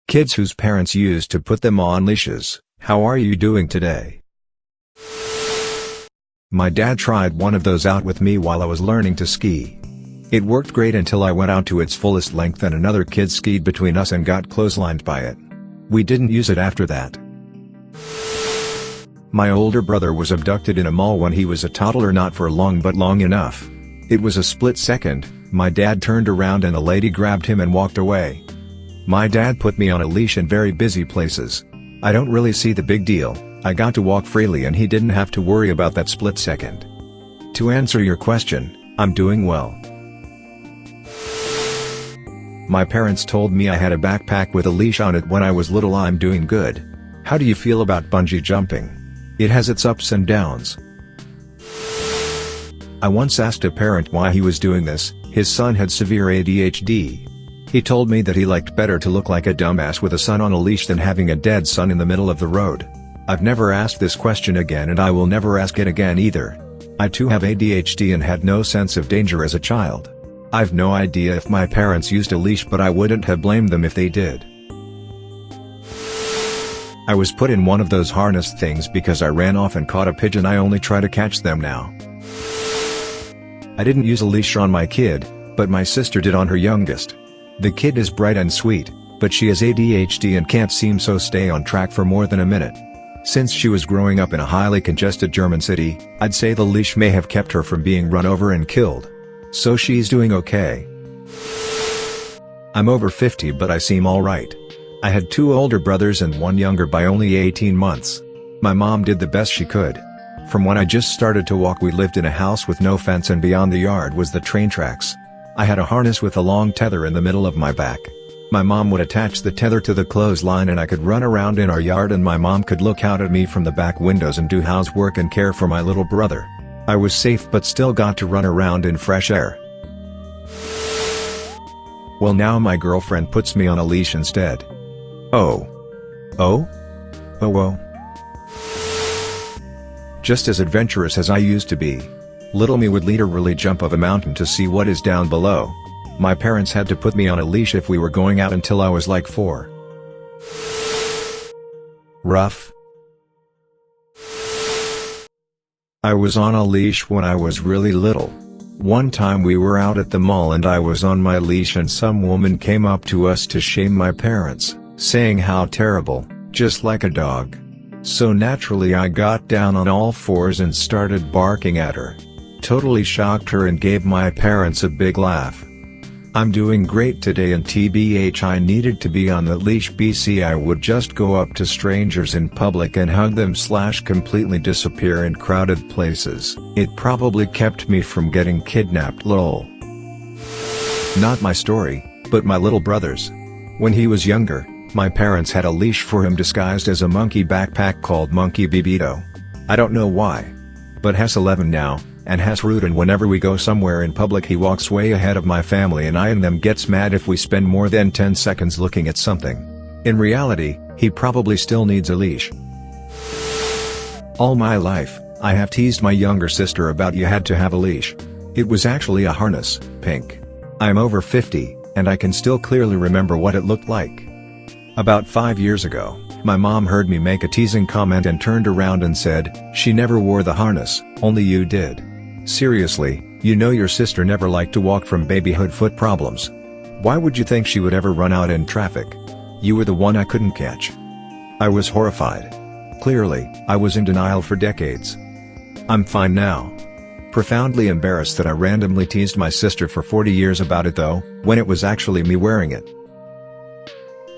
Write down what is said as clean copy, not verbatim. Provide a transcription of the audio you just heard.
Kids whose parents used to put them on leashes, how are you doing today? My dad tried one of those out with me while I was learning to ski. It worked great until I went out to its fullest length and another kid skied between us and got clotheslined by it. We didn't use it after that. My older brother was abducted in a mall when he was a toddler, not for long but long enough. It was a split second. My dad turned around and a lady grabbed him and walked away. My dad put me on a leash in very busy places. I don't really see the big deal. I got to walk freely and he didn't have to worry about that split second. To answer your question, I'm doing well. My parents told me I had a backpack with a leash on it when I was little. I'm doing good. How do you feel about bungee jumping? It has its ups and downs. I once asked a parent why he was doing this. His son had severe ADHD. He told me that he liked better to look like a dumbass with a son on a leash than having a dead son in the middle of the road. I've never asked this question again and I will never ask it again either. I too have ADHD and had no sense of danger as a child. I've no idea if my parents used a leash, but I wouldn't have blamed them if they did. I was put in one of those harness things because I ran off and caught a pigeon. I only try to catch them now. I didn't use a leash on my kid, but my sister did on her youngest. The kid is bright and sweet, but she has ADHD and can't seem to stay on track for more than a minute. Since she was growing up in a highly congested German city, I'd say the leash may have kept her from being run over and killed. So she's doing okay. I'm over 50 but I seem alright. I had 2 older brothers and 1 younger by only 18 months. My mom did the best she could. From when I just started to walk, we lived in a house with no fence and beyond the yard was the train tracks. I had a harness with a long tether in the middle of my back. My mom would attach the tether to the clothesline and I could run around in our yard and my mom could look out at me from the back windows and do housework and care for my little brother. I was safe but still got to run around in fresh air. Well, now my girlfriend puts me on a leash instead. Oh. Just as adventurous as I used to be. Little me would literally jump off a mountain to see what is down below. My parents had to put me on a leash if we were going out until I was like 4. Rough. I was on a leash when I was really little. One time we were out at the mall and I was on my leash and some woman came up to us to shame my parents, saying how terrible, just like a dog. So naturally I got down on all fours and started barking at her. Totally shocked her and gave my parents a big laugh. I'm doing great today and TBH I needed to be on the leash. BC I would just go up to strangers in public and hug them / completely disappear in crowded places. It probably kept me from getting kidnapped. Lol. Not my story, but my little brother's. When he was younger, my parents had a leash for him disguised as a monkey backpack called Monkey Bibito. I don't know why. But has 11 now, and has rude, and whenever we go somewhere in public he walks way ahead of my family and I and them gets mad if we spend more than 10 seconds looking at something. In reality, he probably still needs a leash. All my life, I have teased my younger sister about you had to have a leash. It was actually a harness, pink. I'm over 50, and I can still clearly remember what it looked like. About 5 years ago, my mom heard me make a teasing comment and turned around and said, "She never wore the harness, only you did." Seriously, you know your sister never liked to walk from babyhood foot problems. Why would you think she would ever run out in traffic? You were the one I couldn't catch. I was horrified. Clearly, I was in denial for decades. I'm fine now. Profoundly embarrassed that I randomly teased my sister for 40 years about it though, when it was actually me wearing it.